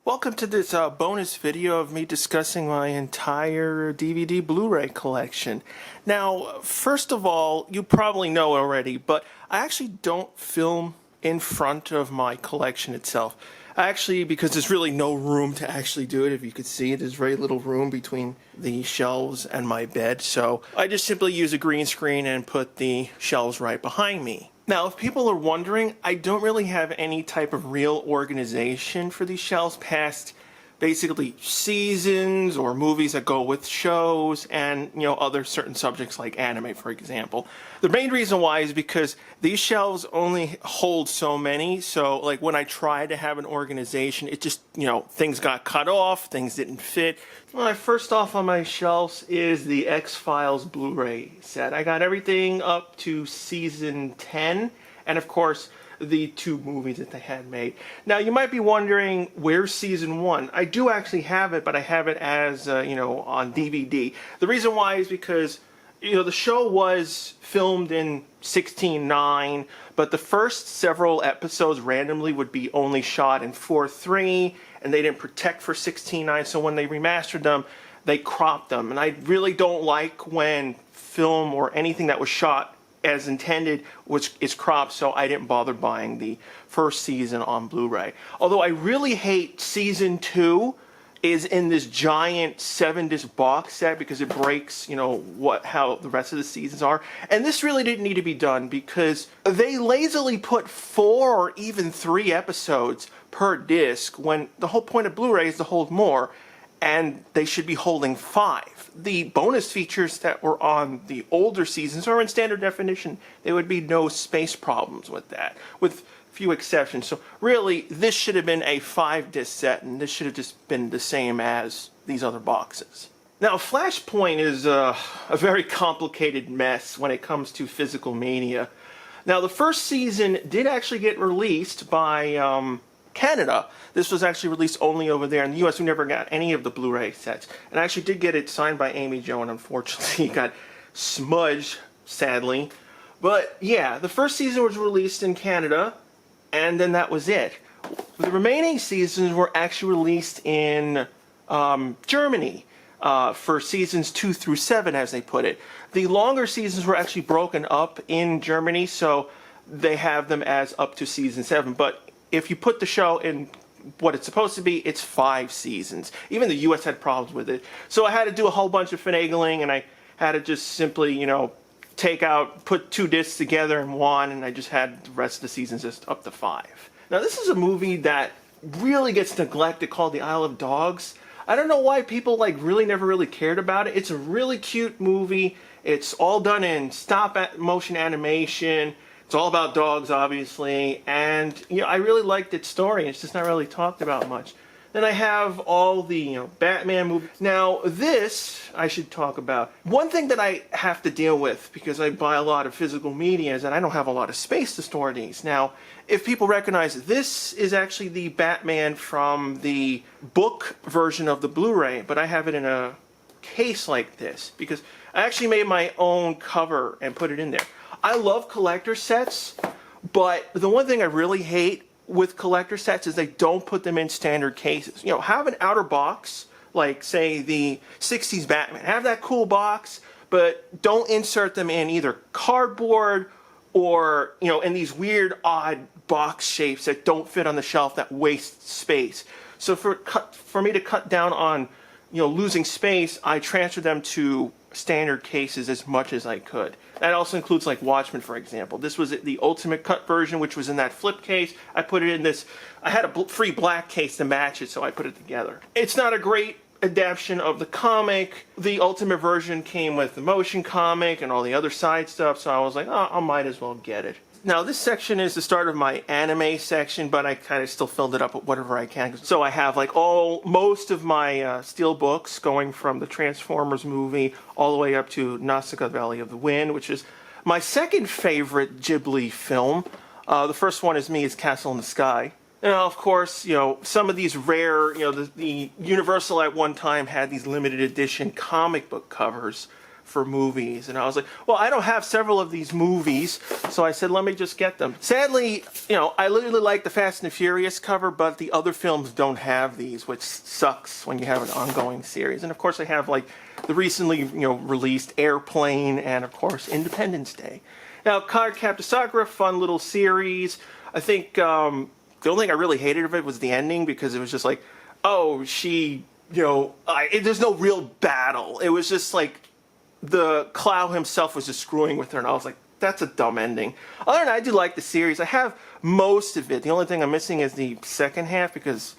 Welcome to this bonus video of me discussing my entire DVD Blu-ray collection. Now, first of all, you probably know already, but I actually don't film in front of my collection itself. Because there's really no room to actually do it. If you could see, there's very little room between the shelves and my bed, so I just simply use a green screen and put the shelves right behind me. Now, if people are wondering, I don't really have any type of real organization for these shelves past basically seasons or movies that go with shows and, other certain subjects like anime, for example. The main reason why is because these shelves only hold so many, so like when I tried to have an organization, it just, things got cut off, things didn't fit. Well, first off on my shelves is the X-Files Blu-ray set. I got everything up to season 10, and of course, the 2 movies that they had made. Now, you might be wondering, where's season 1? I do actually have it, but I have it as, on DVD. The reason why is because, the show was filmed in 16:9, but the first several episodes randomly would be only shot in 4:3, and they didn't protect for 16:9, so when they remastered them, they cropped them. And I really don't like when film or anything that was shot as intended is cropped, so I didn't bother buying the first season on Blu-ray. Although I really hate season 2 is in this giant 7-disc box set because it breaks, how the rest of the seasons are. And this really didn't need to be done because they lazily put 4 or even 3 episodes per disc when the whole point of Blu-ray is to hold more, and they should be holding 5. The bonus features that were on the older seasons are in standard definition. There would be no space problems with that, with few exceptions. So really, this should have been a 5-disc set, and this should have just been the same as these other boxes. Now, Flashpoint is a very complicated mess when it comes to physical media. Now, the first season did actually get released by Canada. This was actually released only over there. In the US, we never got any of the Blu-ray sets. And I actually did get it signed by Amy Jo, and unfortunately it got smudged, sadly. But yeah, the first season was released in Canada, and then that was it. The remaining seasons were actually released in Germany for seasons 2 through 7, as they put it. The longer seasons were actually broken up in Germany, so they have them as up to season 7. But if you put the show in what it's supposed to be, it's 5 seasons. Even the US had problems with it. So I had to do a whole bunch of finagling, and I had to just simply, put 2 discs together in one, and I just had the rest of the seasons just up to 5. Now, this is a movie that really gets neglected called The Isle of Dogs. I don't know why people never really cared about it. It's a really cute movie. It's all done in stop motion animation. It's all about dogs, obviously, and I really liked its story. It's just not really talked about much. Then I have all the Batman movies. Now this I should talk about. One thing that I have to deal with because I buy a lot of physical media is that I don't have a lot of space to store these. Now, if people recognize it, this is actually the Batman from the book version of the Blu-ray, but I have it in a case like this because I actually made my own cover and put it in there. I love collector sets, but the one thing I really hate with collector sets is they don't put them in standard cases. Have an outer box, like, say, the 60s Batman. Have that cool box, but don't insert them in either cardboard or, in these weird, odd box shapes that don't fit on the shelf that waste space. So for me to cut down on, losing space, I transferred them to standard cases as much as I could. That also includes like Watchmen, for example. This was the ultimate cut version, which was in that flip case. I put it in this, I had a free black case to match it, so I put it together. It's not a great adaptation of the comic. The ultimate version came with the motion comic and all the other side stuff, so I was like, oh, I might as well get it. Now, this section is the start of my anime section, but I kind of still filled it up with whatever I can. So I have most of my steel books going from the Transformers movie all the way up to Nausicaa Valley of the Wind, which is my second favorite Ghibli film. The first one is Castle in the Sky. Now, of course, some of these rare, the Universal at one time had these limited edition comic book covers for movies. And I was like, well, I don't have several of these movies, so I said, let me just get them. Sadly, I literally like the Fast and the Furious cover, but the other films don't have these, which sucks when you have an ongoing series. And of course, I have like the recently released Airplane and of course Independence Day. Now, Card Captor Sakura, fun little series. I think the only thing I really hated of it was the ending, because it was just like, oh, she, there's no real battle. It was just like the Clow himself was just screwing with her, and I was like, that's a dumb ending. Other than that, I do like the series. I have most of it. The only thing I'm missing is the second half, because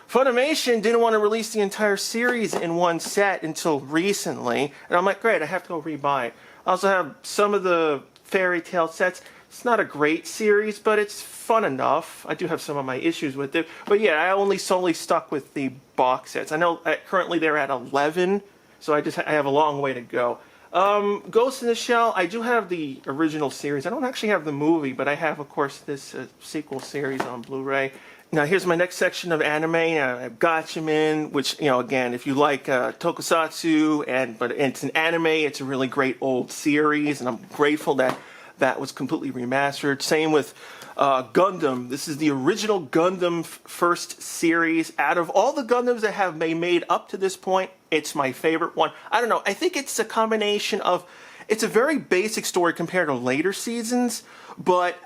Funimation didn't want to release the entire series in one set until recently, and I'm like, great, I have to go rebuy it. I also have some of the Fairy Tail sets. It's not a great series, but it's fun enough. I do have some of my issues with it, but yeah, I only solely stuck with the box sets. I know currently they're at 11, so I have a long way to go. Ghost in the Shell, I do have the original series. I don't actually have the movie, but I have, of course, this sequel series on Blu-ray. Now, here's my next section of anime. I have Gatchaman, which, again, if you like tokusatsu, but it's an anime, it's a really great old series, and I'm grateful that that was completely remastered. Same with Gundam. This is the original Gundam first series. Out of all the Gundams that have been made up to this point, it's my favorite one. I don't know. I think it's a combination of, it's a very basic story compared to later seasons, but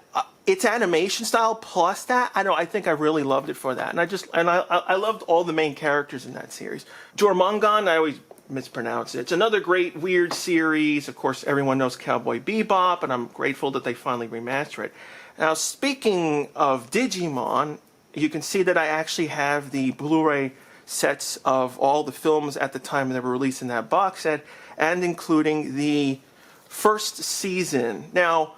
its animation style plus that, I think I really loved it for that. And I loved all the main characters in that series. Jormungand, I always mispronounce it. It's another great weird series. Of course, everyone knows Cowboy Bebop, and I'm grateful that they finally remaster it. Now, speaking of Digimon, you can see that I actually have the Blu-ray sets of all the films at the time they were released in that box set, and including the first season. Now,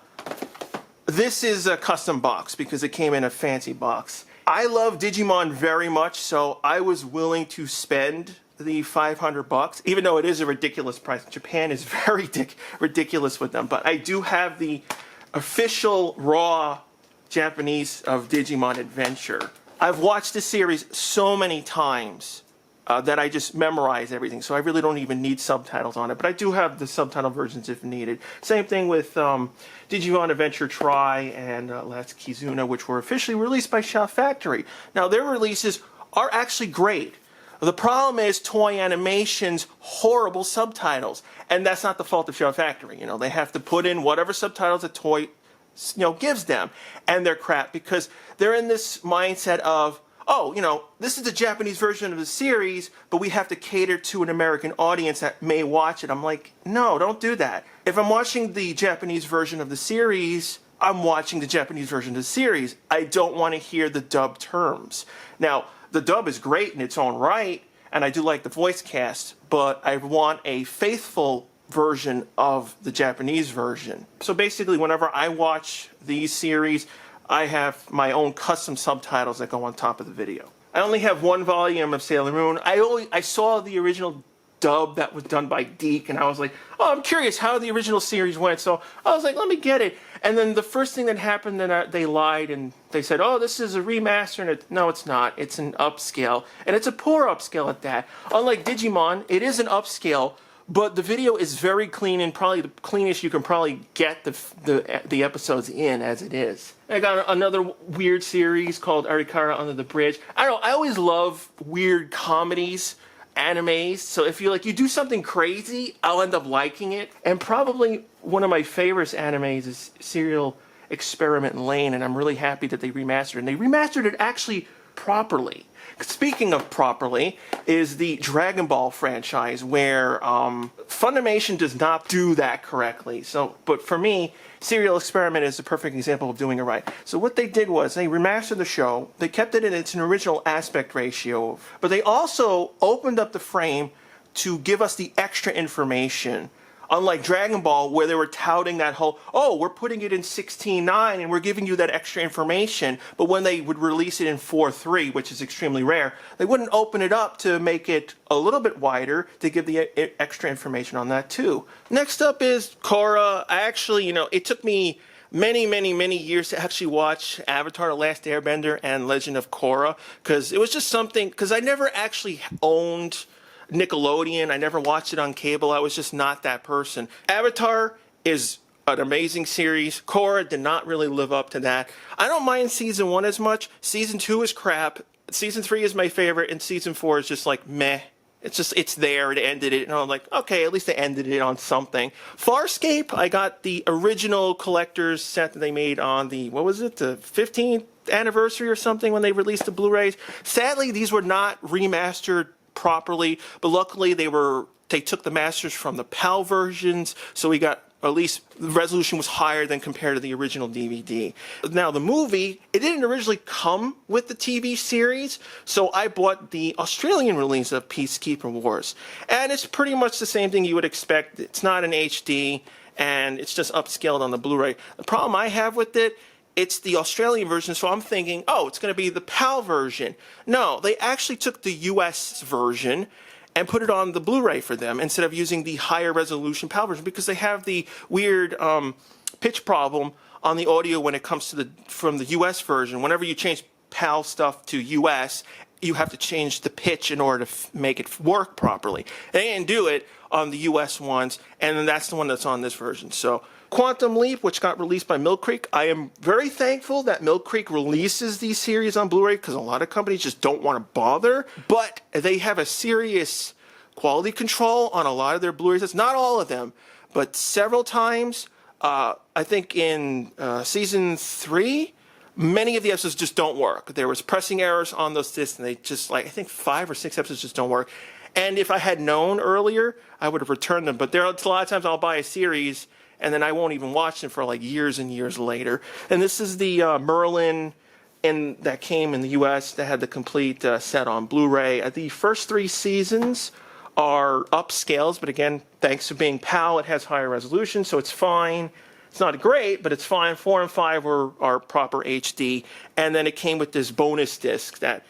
this is a custom box because it came in a fancy box. I love Digimon very much, so I was willing to spend the $500, even though it is a ridiculous price. Japan is very ridiculous with them, but I do have the official raw Japanese of Digimon Adventure. I've watched this series so many times that I just memorize everything, so I really don't even need subtitles on it, but I do have the subtitle versions if needed. Same thing with Digimon Adventure Tri and Last Kizuna, which were officially released by Shout Factory. Now, their releases are actually great. The problem is Toei Animation's horrible subtitles, and that's not the fault of Shout Factory. They have to put in whatever subtitles that Toei gives them, and they're crap because they're in this mindset of, oh, this is the Japanese version of the series, but we have to cater to an American audience that may watch it. I'm like, no, don't do that. If I'm watching the Japanese version of the series, I'm watching the Japanese version of the series. I don't want to hear the dub terms. Now, the dub is great in its own right, and I do like the voice cast, but I want a faithful version of the Japanese version. So basically, whenever I watch these series, I have my own custom subtitles that go on top of the video. I only have one volume of Sailor Moon. I saw the original dub that was done by Deke, and I was like, oh, I'm curious how the original series went, so I was like, let me get it. And then the first thing that happened, then they lied, and they said, oh, this is a remaster, and no, it's not. It's an upscale, and it's a poor upscale at that. Unlike Digimon, it is an upscale, but the video is very clean, and probably the cleanest you can probably get the episodes in as it is. I got another weird series called Arikara Under the Bridge. I don't know, I always love weird comedies, animes, so if you do something crazy, I'll end up liking it. And probably one of my favorite animes is Serial Experiment Lane, and I'm really happy that they remastered it. And they remastered it actually properly. Speaking of properly, is the Dragon Ball franchise, where Funimation does not do that correctly. But for me, Serial Experiment is a perfect example of doing it right. So what they did was they remastered the show, they kept it in its original aspect ratio, but they also opened up the frame to give us the extra information. Unlike Dragon Ball, where they were touting that whole, oh, we're putting it in 16:9 and we're giving you that extra information, but when they would release it in 4:3, which is extremely rare, they wouldn't open it up to make it a little bit wider to give the extra information on that too. Next up is Korra. I actually, it took me many years to actually watch Avatar: The Last Airbender and Legend of Korra, because it was just something, because I never actually owned Nickelodeon. I never watched it on cable. I was just not that person. Avatar is an amazing series. Korra did not really live up to that. I don't mind season 1 as much. Season 2 is crap. Season 3 is my favorite, and season 4 is just like meh. It's there. It ended it, and I'm like, okay, at least they ended it on something. Farscape, I got the original collector's set that they made on the, what was it, the 15th anniversary or something when they released the Blu-rays. Sadly, these were not remastered properly, but luckily they took the masters from the PAL versions, so we got, at least the resolution was higher than compared to the original DVD. Now the movie, it didn't originally come with the TV series, so I bought the Australian release of Peacekeeper Wars. And it's pretty much the same thing you would expect. It's not an HD, and it's just upscaled on the Blu-ray. The problem I have with it, it's the Australian version, so I'm thinking, oh, it's going to be the PAL version. No, they actually took the US version and put it on the Blu-ray for them instead of using the higher resolution PAL version, because they have the weird pitch problem on the audio when it comes to from the US version. Whenever you change PAL stuff to US, you have to change the pitch in order to make it work properly. They didn't do it on the US ones, and then that's the one that's on this version. So Quantum Leap, which got released by Mill Creek, I am very thankful that Mill Creek releases these series on Blu-ray, because a lot of companies just don't want to bother, but they have a serious quality control on a lot of their Blu-rays. It's not all of them, but several times, I think in season 3, many of the episodes just don't work. There was pressing errors on those discs, and they just, like, I think 5 or 6 episodes just don't work. And if I had known earlier, I would have returned them. But there are a lot of times I'll buy a series, and then I won't even watch them for like years and years later. And this is the Merlin that came in the US that had the complete set on Blu-ray. The first 3 seasons are upscales, but again, thanks to being PAL, it has higher resolution, so it's fine. It's not great, but it's fine. 4 and 5 are proper HD. And then it came with this bonus disc that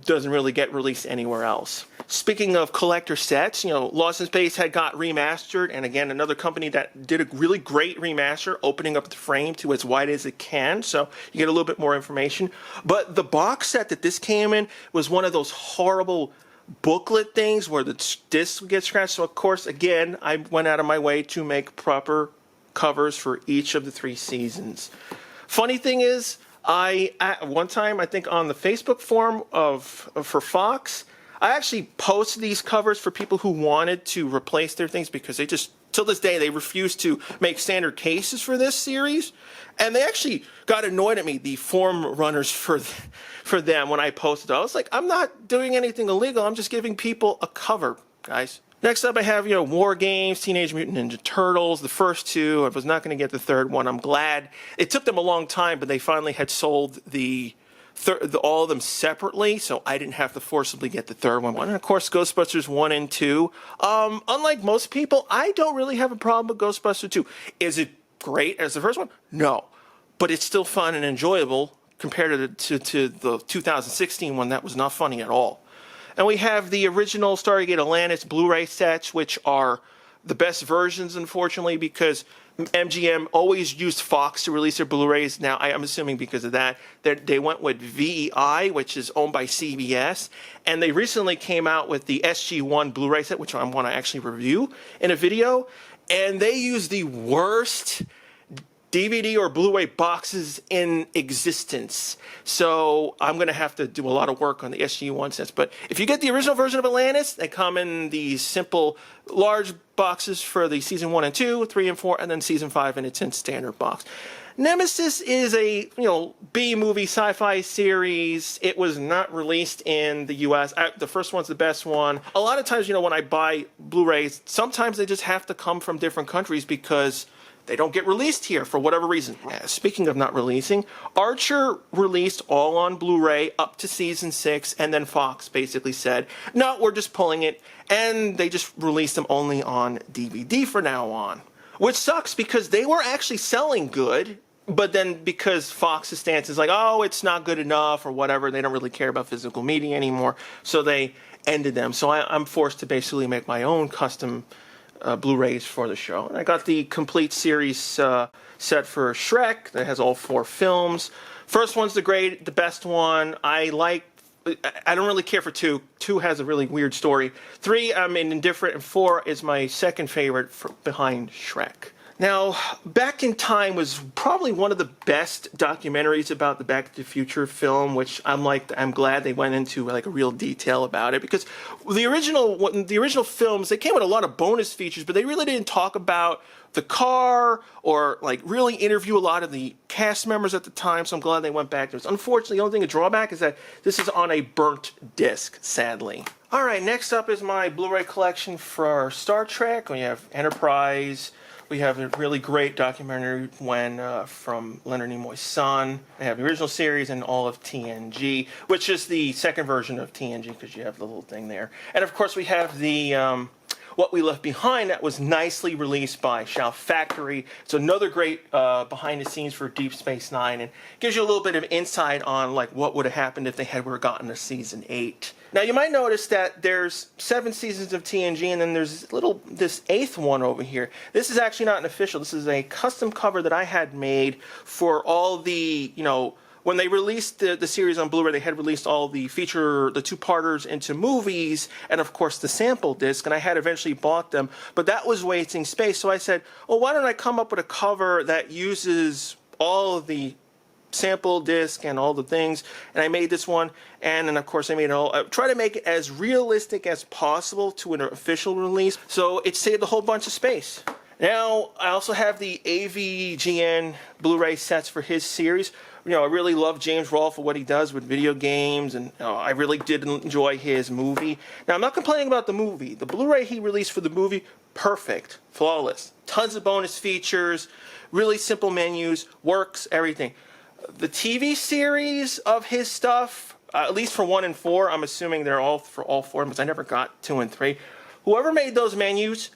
doesn't really get released anywhere else. Speaking of collector sets, Lost in Space had got remastered, and again, another company that did a really great remaster, opening up the frame to as wide as it can, so you get a little bit more information. But the box set that this came in was one of those horrible booklet things where the disc would get scratched. So of course, again, I went out of my way to make proper covers for each of the 3 seasons. Funny thing is, at one time, I think on the Facebook forum for Fox, I actually posted these covers for people who wanted to replace their things, because they just, till this day, they refuse to make standard cases for this series. And they actually got annoyed at me, the forum runners for them, when I posted it. I was like, I'm not doing anything illegal. I'm just giving people a cover, guys. Next up, I have, War Games, Teenage Mutant Ninja Turtles, the first 2. I was not going to get the third one. I'm glad. It took them a long time, but they finally had sold all of them separately, so I didn't have to forcibly get the third one. And of course, Ghostbusters 1 and 2. Unlike most people, I don't really have a problem with Ghostbusters 2. Is it great as the first one? No. But it's still fun and enjoyable compared to the 2016 one that was not funny at all. And we have the original Stargate Atlantis Blu-ray sets, which are the best versions, unfortunately, because MGM always used Fox to release their Blu-rays. Now, I'm assuming because of that, they went with VEI, which is owned by CBS. And they recently came out with the SG-1 Blu-ray set, which I want to actually review in a video. And they use the worst DVD or Blu-ray boxes in existence. So I'm going to have to do a lot of work on the SG-1 sets. But if you get the original version of Atlantis, they come in these simple large boxes for the season 1 and 2, 3 and 4, and then season 5 in its standard box. Nemesis is a B-movie sci-fi series. It was not released in the U.S. The first one's the best one. A lot of times, when I buy Blu-rays, sometimes they just have to come from different countries because they don't get released here for whatever reason. Speaking of not releasing, Archer released all on Blu-ray up to season 6, and then Fox basically said, no, we're just pulling it, and they just released them only on DVD from now on. Which sucks because they were actually selling good, but then because Fox's stance is like, oh, it's not good enough or whatever, they don't really care about physical media anymore, so they ended them. So I'm forced to basically make my own custom Blu-rays for the show. And I got the complete series set for Shrek that has all 4 films. First one's the best one. I like I don't really care for 2. 2 has a really weird story. 3, I'm indifferent, and 4 is my second favorite behind Shrek. Now, Back in Time was probably one of the best documentaries about the Back to the Future film, which I'm glad they went into like a real detail about it, because the original films, they came with a lot of bonus features, but they really didn't talk about the car or like really interview a lot of the cast members at the time. So I'm glad they went back to this. Unfortunately, the only thing, a drawback, is that this is on a burnt disc, sadly. All right, next up is my Blu-ray collection for Star Trek. We have Enterprise. We have a really great documentary from Leonard Nimoy's son. I have the original series and all of TNG, which is the second version of TNG because you have the little thing there. And of course we have the What We Left Behind that was nicely released by Shout Factory. It's another great behind the scenes for Deep Space Nine, and gives you a little bit of insight on like what would have happened if they had gotten to season 8. Now you might notice that there's 7 seasons of TNG, and then there's this 8th one over here. This is actually not an official. This is a custom cover that I had made for all the, when they released the series on Blu-ray, they had released all the 2-parters into movies, and of course the sample disc, and I had eventually bought them, but that was wasting space. So I said, well, why don't I come up with a cover that uses all of the sample disc and all the things, and I made this one, and then of course I made it all, try to make it as realistic as possible to an official release, so it saved a whole bunch of space. Now, I also have the AVGN Blu-ray sets for his series. I really love James Rolfe for what he does with video games, and I really did enjoy his movie. Now, I'm not complaining about the movie. The Blu-ray he released for the movie, perfect, flawless. Tons of bonus features, really simple menus, works, everything. The TV series of his stuff, at least for 1 and 4, I'm assuming they're all for all 4, because I never got 2 and 3. Whoever made those menus,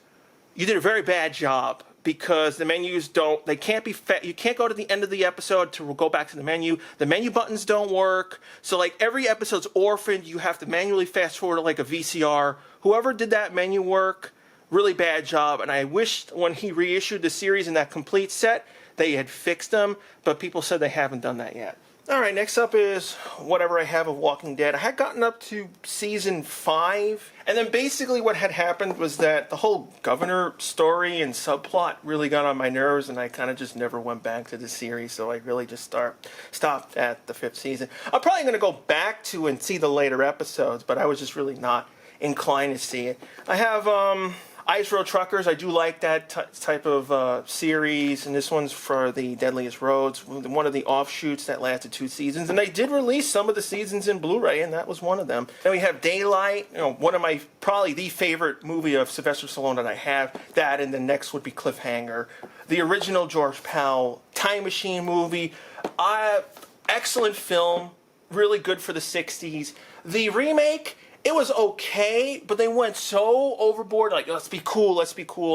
you did a very bad job, because the menus you can't go to the end of the episode to go back to the menu. The menu buttons don't work. So like every episode's orphaned. You have to manually fast forward to like a VCR. Whoever did that menu work, really bad job. And I wished when he reissued the series in that complete set, they had fixed them, but people said they haven't done that yet. All right, next up is whatever I have of Walking Dead. I had gotten up to season 5, and then basically what had happened was that the whole governor story and subplot really got on my nerves, and I kind of just never went back to the series, so I really just stopped at the 5th season. I'm probably going to go back to and see the later episodes, but I was just really not inclined to see it. I have Ice Road Truckers. I do like that type of series, and this one's for the Deadliest Roads, one of the offshoots that lasted 2 seasons, and they did release some of the seasons in Blu-ray, and that was one of them. Then we have Daylight, one of my, probably the favorite movie of Sylvester Stallone that I have. That, and the next would be Cliffhanger. The original George Powell Time Machine movie, excellent film, really good for the 60s. The remake, it was okay, but they went so overboard, like, let's be cool,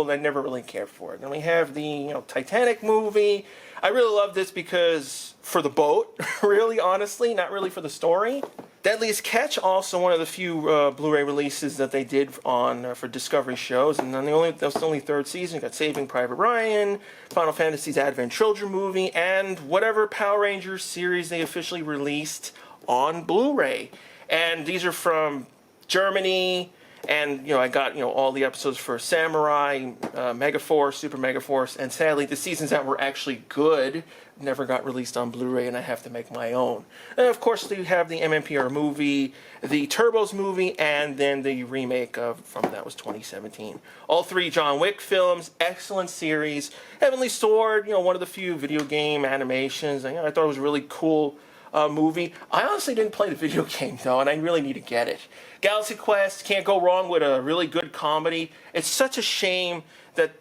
and I never really cared for it. Then we have the Titanic movie. I really love this because, for the boat, really, honestly, not really for the story. Deadliest Catch, also one of the few Blu-ray releases that they did on for Discovery shows, and then that was the only 3rd season. You got Saving Private Ryan, Final Fantasy's Advent Children movie, and whatever Power Rangers series they officially released on Blu-ray. And these are from Germany, and I got all the episodes for Samurai, Megaforce, Super Megaforce, and sadly the seasons that were actually good never got released on Blu-ray, and I have to make my own. And of course you have the MMPR movie, the Turbos movie, and then the remake from that was 2017. All 3 John Wick films, excellent series. Heavenly Sword, one of the few video game animations. I thought it was a really cool movie. I honestly didn't play the video game though, and I really need to get it. Galaxy Quest, can't go wrong with a really good comedy. It's such a shame that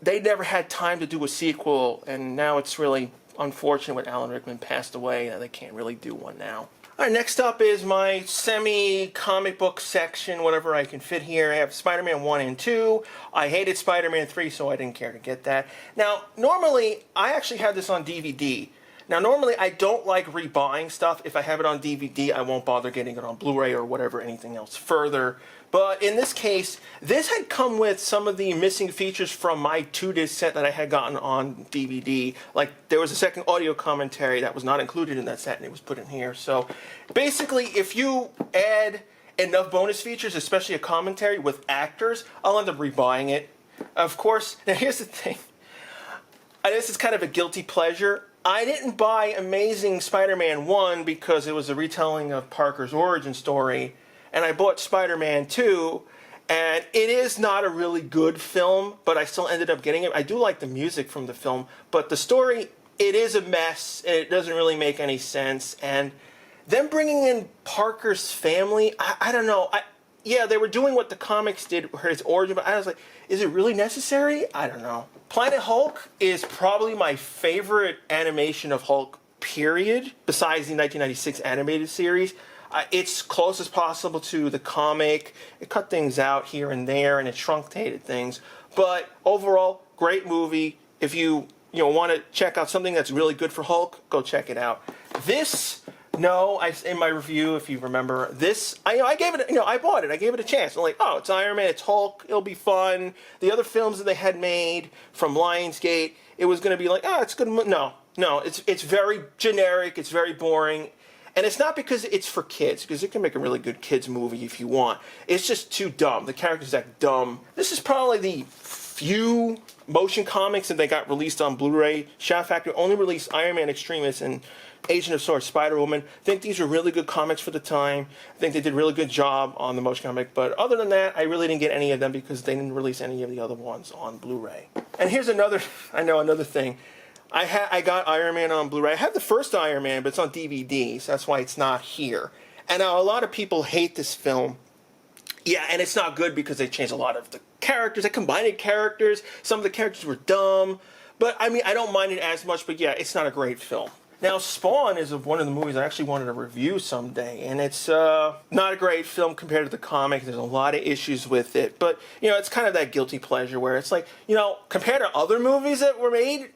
they never had time to do a sequel, and now it's really unfortunate when Alan Rickman passed away that they can't really do one now. All right, next up is my semi-comic book section, whatever I can fit here. I have Spider-Man 1 and 2. I hated Spider-Man 3, so I didn't care to get that. Now, normally, I actually have this on DVD. Now, normally I don't like rebuying stuff. If I have it on DVD, I won't bother getting it on Blu-ray or whatever, anything else further. But in this case, this had come with some of the missing features from my 2-disc set that I had gotten on DVD. Like, there was a second audio commentary that was not included in that set, and it was put in here. So, basically, if you add enough bonus features, especially a commentary with actors, I'll end up rebuying it. Of course, now here's the thing. This is kind of a guilty pleasure. I didn't buy Amazing Spider-Man 1 because it was a retelling of Parker's origin story. And I bought Spider-Man 2, and it is not a really good film, but I still ended up getting it. I do like the music from the film, but the story, it is a mess, and it doesn't really make any sense. And them bringing in Parker's family, I don't know. Yeah, they were doing what the comics did, his origin, but I was like, is it really necessary? I don't know. Planet Hulk is probably my favorite animation of Hulk, period, besides the 1996 animated series. It's close as possible to the comic. It cut things out here and there, and it truncated things. But overall, great movie. If you want to check out something that's really good for Hulk, go check it out. This, in my review, if you remember, this, I gave it, I bought it. I gave it a chance. I'm like, oh, it's Iron Man, it's Hulk, it'll be fun. The other films that they had made from Lionsgate, it was going to be like, oh, it's good. No, it's very generic. It's very boring. And it's not because it's for kids, because you can make a really good kids movie if you want. It's just too dumb. The characters act dumb. This is probably the few motion comics that they got released on Blu-ray. Shout Factory only released Iron Man Extremis and Agent of S.W.O.R.D. Spider-Woman. I think these are really good comics for the time. I think they did a really good job on the motion comic. But other than that, I really didn't get any of them because they didn't release any of the other ones on Blu-ray. And here's another thing. I got Iron Man on Blu-ray. I have the first Iron Man, but it's on DVD, so that's why it's not here. And now a lot of people hate this film. Yeah, and it's not good because they changed a lot of the characters. They combined characters. Some of the characters were dumb. But, I don't mind it as much, but yeah, it's not a great film. Now, Spawn is one of the movies I actually wanted to review someday, and it's not a great film compared to the comic. There's a lot of issues with it, but, it's kind of that guilty pleasure where it's like, compared to other movies that were made,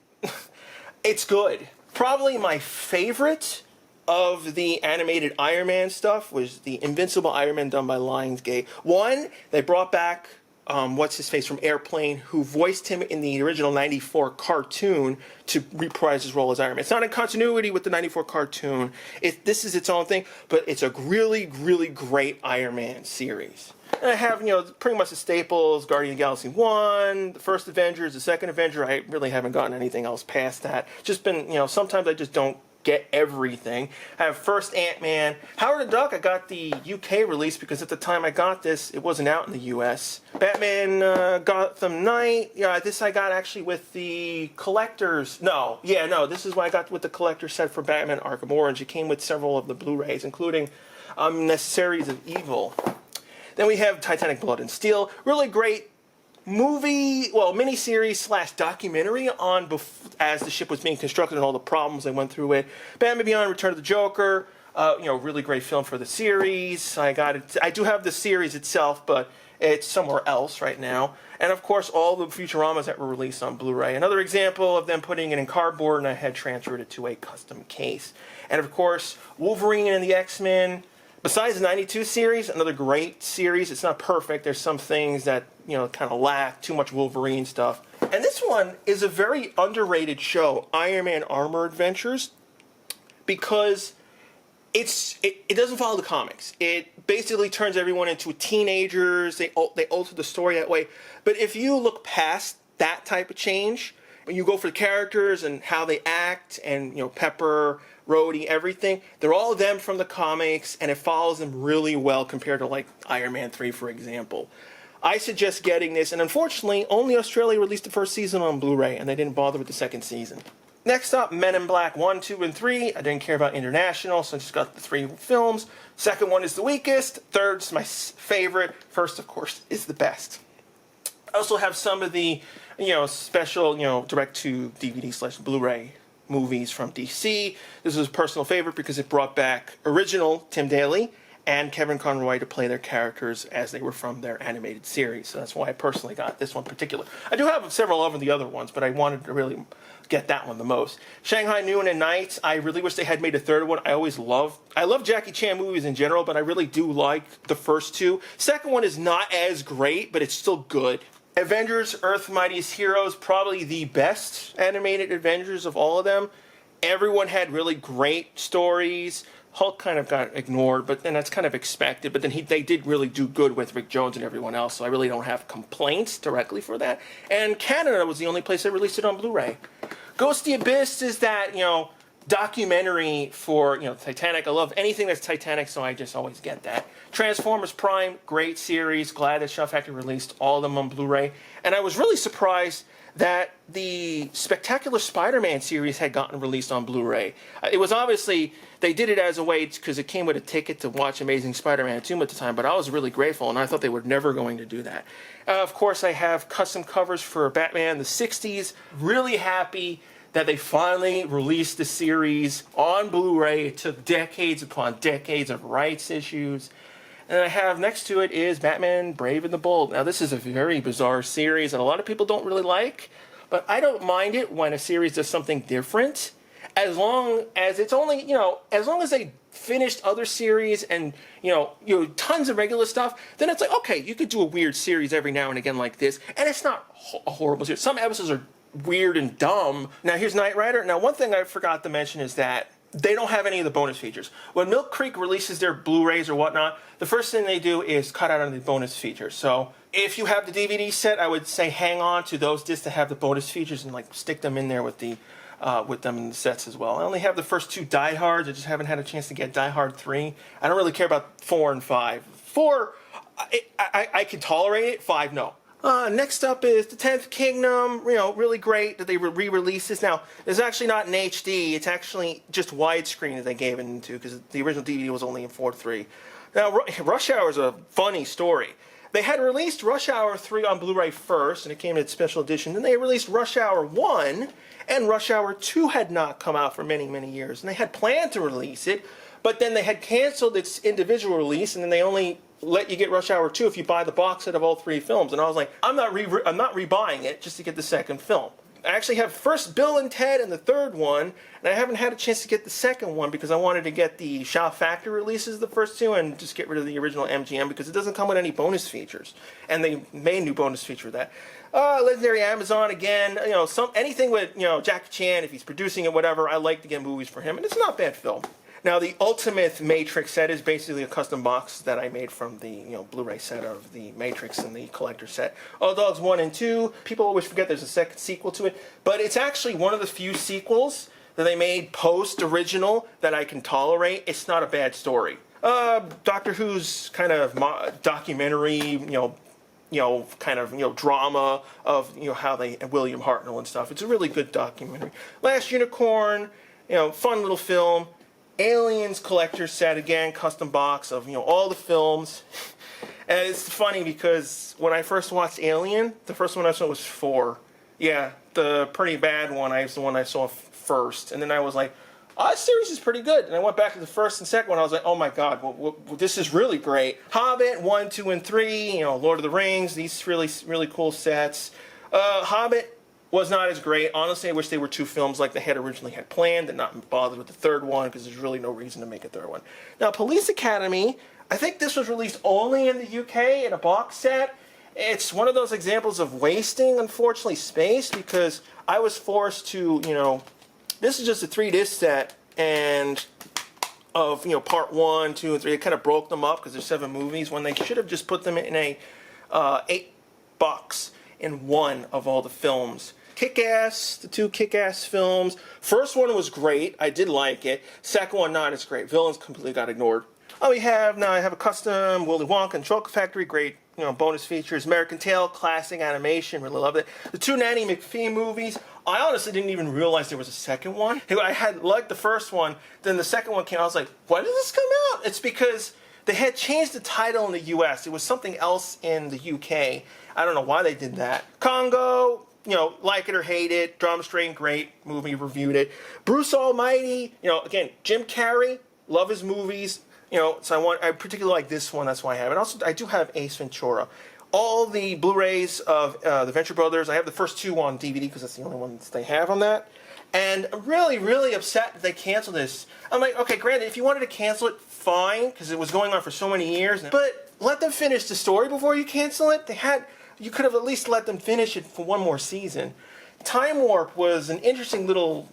it's good. Probably my favorite of the animated Iron Man stuff was the Invincible Iron Man done by Lionsgate. One, they brought back what's-his-face from Airplane, who voiced him in the original 94 cartoon to reprise his role as Iron Man. It's not in continuity with the 94 cartoon. This is its own thing, but it's a really, really great Iron Man series. And I have, pretty much the staples, Guardian of the Galaxy 1, the first Avengers, the second Avenger. I really haven't gotten anything else past that. Just been, sometimes I just don't get everything. I have first Ant-Man. Howard the Duck, I got the UK release because at the time I got this, it wasn't out in the US. Batman Gotham Knight, this I got actually with the collector's, this is what I got with the collector's set for Batman Arkham Orange. It came with several of the Blu-rays, including Necessaries of Evil. Then we have Titanic Blood and Steel. Really great miniseries / documentary on as the ship was being constructed and all the problems they went through it. Batman Beyond: Return of the Joker. Really great film for the series. I got it. I do have the series itself, but it's somewhere else right now. And of course, all the Futuramas that were released on Blu-ray. Another example of them putting it in cardboard, and I had transferred it to a custom case. And of course, Wolverine and the X-Men. Besides the 92 series, another great series. It's not perfect. There's some things that, kind of lack, too much Wolverine stuff. And this one is a very underrated show, Iron Man Armor Adventures, because it doesn't follow the comics. It basically turns everyone into teenagers. They alter the story that way. But if you look past that type of change, when you go for the characters and how they act and, Pepper, Rhodey, everything, they're all them from the comics, and it follows them really well compared to, like, Iron Man 3, for example. I suggest getting this, and unfortunately, only Australia released the first season on Blu-ray, and they didn't bother with the second season. Next up, Men in Black 1, 2, and 3. I didn't care about international, so I just got the 3 films. Second one is the weakest. Third is my favorite. First, of course, is the best. I also have some of the, special, direct-to-DVD / Blu-ray movies from DC. This was a personal favorite because it brought back original Tim Daly and Kevin Conroy to play their characters as they were from their animated series. So that's why I personally got this one particular. I do have several of the other ones, but I wanted to really get that one the most. Shanghai Noon and Night, I really wish they had made a third one. I love Jackie Chan movies in general, but I really do like the first two. Second one is not as great, but it's still good. Avengers, Earth's Mightiest Heroes, probably the best animated Avengers of all of them. Everyone had really great stories. Hulk kind of got ignored, but then that's kind of expected. But then they did really do good with Rick Jones and everyone else, so I really don't have complaints directly for that. And Canada was the only place that released it on Blu-ray. Ghost the Abyss is that, documentary for, Titanic. I love anything that's Titanic, so I just always get that. Transformers Prime, great series. Glad that Shout Factory released all of them on Blu-ray. And I was really surprised that the Spectacular Spider-Man series had gotten released on Blu-ray. It was obviously, they did it as a way, because it came with a ticket to watch Amazing Spider-Man 2 at the time, but I was really grateful, and I thought they were never going to do that. Of course, I have custom covers for Batman the 60s. Really happy that they finally released the series on Blu-ray. It took decades upon decades of rights issues. And I have next to it is Batman Brave and the Bold. Now, this is a very bizarre series and a lot of people don't really like, but I don't mind it when a series does something different, as long as it's only, as long as they finished other series and, tons of regular stuff, then it's like, okay, you could do a weird series every now and again like this, and it's not a horrible series. Some episodes are weird and dumb. Now, here's Knight Rider. Now, one thing I forgot to mention is that they don't have any of the bonus features. When Milk Creek releases their Blu-rays or whatnot, the first thing they do is cut out on the bonus features. So if you have the DVD set, I would say hang on to those discs that have the bonus features and stick them in there with them in the sets as well. I only have the first two Die Hards. I just haven't had a chance to get Die Hard 3. I don't really care about 4 and 5. 4, I can tolerate it. 5, no. Next up is The 10th Kingdom, really great that they re-released this. Now, it's actually not in HD, it's actually just widescreen that they gave it into, because the original DVD was only in 4:3. Now, Rush Hour is a funny story. They had released Rush Hour 3 on Blu-ray first, and it came in special edition. Then they released Rush Hour 1, and Rush Hour 2 had not come out for many, many years. And they had planned to release it, but then they had canceled its individual release, and then they only let you get Rush Hour 2 if you buy the box set of all 3 films. And I was like, I'm not rebuying it just to get the second film. I actually have first Bill and Ted and the third one, and I haven't had a chance to get the second one because I wanted to get the Shout Factory releases, the first two, and just get rid of the original MGM because it doesn't come with any bonus features. And they made a new bonus feature of that. Legendary Amazon, again, anything with, Jackie Chan, if he's producing it, whatever, I like to get movies for him, and it's not a bad film. Now, the Ultimate Matrix set is basically a custom box that I made from the Blu-ray set of the Matrix and the collector set. All Dogs 1 and 2. People always forget there's a second sequel to it, but it's actually one of the few sequels that they made post-original that I can tolerate. It's not a bad story. Doctor Who's kind of documentary, drama of how they William Hartnell and stuff. It's a really good documentary. Last Unicorn, fun little film. Aliens collector set, again, custom box of all the films. And it's funny because when I first watched Alien, the first one I saw was 4. Yeah, the pretty bad one is the one I saw first. And then I was like, oh, this series is pretty good. And I went back to the first and second one. I was like, oh my god, this is really great. Hobbit 1, 2, and 3. Lord of the Rings. These really, really cool sets. Hobbit was not as great. Honestly, I wish they were 2 films like they had originally had planned and not bothered with the third one because there's really no reason to make a third one. Now, Police Academy, I think this was released only in the UK in a box set. It's one of those examples of wasting, unfortunately, space because I was forced to, this is just a 3-disc set and of, part 1, 2, and 3. It kind of broke them up because there's 7 movies when they should have just put them in a 8 box in one of all the films. Kick-Ass, the 2 Kick-Ass films. First one was great. I did like it. Second one, not as great. Villains completely got ignored. I have a custom Willy Wonka and Chocolate Factory. Great, bonus features. American Tail, classic animation. Really loved it. The 2 Nanny McPhee movies. I honestly didn't even realize there was a second one. I had liked the first one. Then the second one came out. I was like, when did this come out? It's because they had changed the title in the U.S. It was something else in the UK. I don't know why they did that. Congo, like it or hate it. Drama Strain, great movie, reviewed it. Bruce Almighty, again, Jim Carrey, love his movies. You know, so I particularly like this one. That's why I have it. Also, I do have Ace Ventura. All the Blu-rays of the Venture Brothers. I have the first two on DVD because that's the only ones they have on that. And I'm really, really upset that they canceled this. I'm like, okay, granted, if you wanted to cancel it, fine, because it was going on for so many years. But let them finish the story before you cancel it. You could have at least let them finish it for one more season. Time Warp was an interesting little,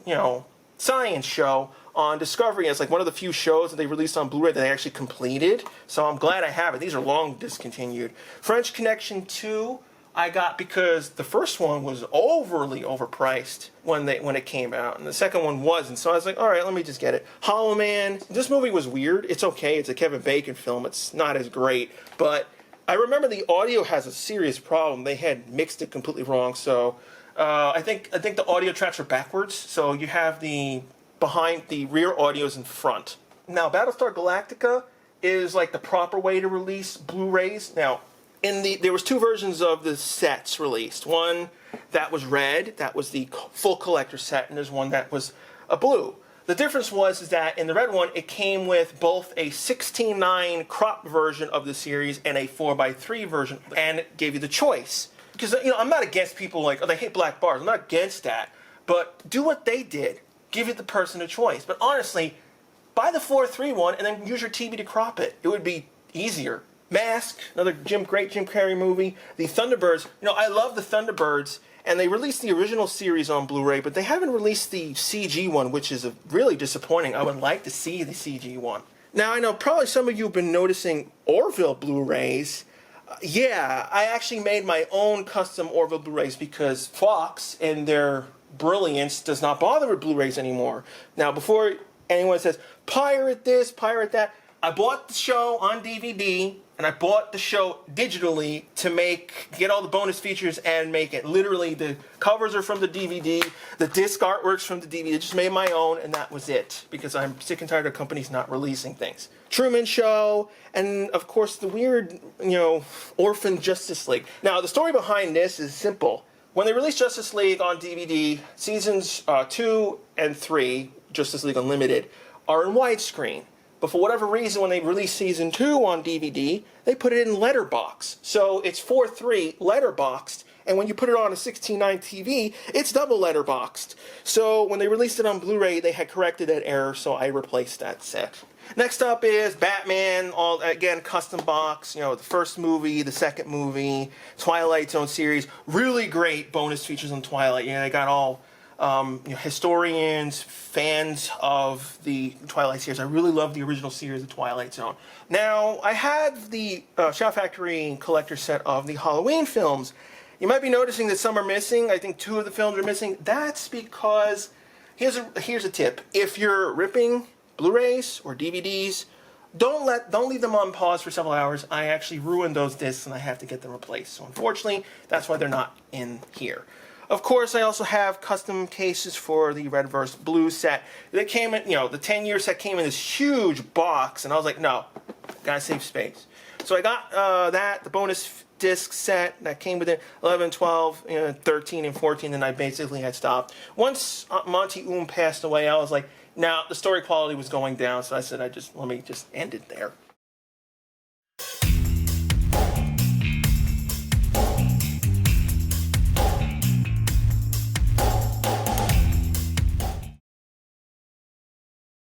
science show on Discovery. It's like one of the few shows that they released on Blu-ray that they actually completed. So I'm glad I have it. These are long discontinued. French Connection 2 I got because the first one was overly overpriced when it came out, and the second one wasn't. So I was like, all right, let me just get it. Hollow Man. This movie was weird. It's okay. It's a Kevin Bacon film. It's not as great, but I remember the audio has a serious problem. They had mixed it completely wrong. So I think the audio tracks are backwards. So you have the rear audio's in front. Now, Battlestar Galactica is like the proper way to release Blu-rays. Now, there was two versions of the sets released. One that was red, that was the full collector set, and there's one that was a blue. The difference is that in the red one, it came with both a 16:9 crop version of the series and a 4:3 version, and it gave you the choice. Because I'm not against people like, oh, they hate black bars. I'm not against that, but do what they did. Give it the person a choice. But honestly, buy the 4:3 one and then use your TV to crop it. It would be easier. Mask, another great Jim Carrey movie. The Thunderbirds. I love the Thunderbirds, and they released the original series on Blu-ray, but they haven't released the CG one, which is really disappointing. I would like to see the CG one. Now, I know probably some of you have been noticing Orville Blu-rays. Yeah, I actually made my own custom Orville Blu-rays because Fox, in their brilliance, does not bother with Blu-rays anymore. Now, before anyone says, pirate this, pirate that, I bought the show on DVD, and I bought the show digitally to get all the bonus features and make it. Literally, the covers are from the DVD, the disc artwork's from the DVD. I just made my own, and that was it, because I'm sick and tired of companies not releasing things. Truman Show, and of course the weird, Orphan Justice League. Now, the story behind this is simple. When they released Justice League on DVD, seasons 2 and 3, Justice League Unlimited, are in widescreen. But for whatever reason, when they released season 2 on DVD, they put it in letterbox. So it's 4:3 letterboxed, and when you put it on a 16:9 TV, it's double letterboxed. So when they released it on Blu-ray, they had corrected that error, so I replaced that set. Next up is Batman, again, custom box. The first movie, the second movie, Twilight Zone series. Really great bonus features on Twilight. They got all historians, fans of the Twilight series. I really love the original series, The Twilight Zone. Now, I have the Shout Factory collector set of the Halloween films. You might be noticing that some are missing. I think 2 of the films are missing. That's because, here's a tip. If you're ripping Blu-rays or DVDs, don't leave them on pause for several hours. I actually ruined those discs and I have to get them replaced. So unfortunately, that's why they're not in here. Of course, I also have custom cases for the Red vs. Blue set. They came in, the 10-year set came in this huge box, and I was like, no, gotta save space. So I got the bonus disc set that came with it, 11, 12, 13, and 14, and I basically had stopped. Once Monty passed away, I was like, now the story quality was going down, so I said, let me just end it there.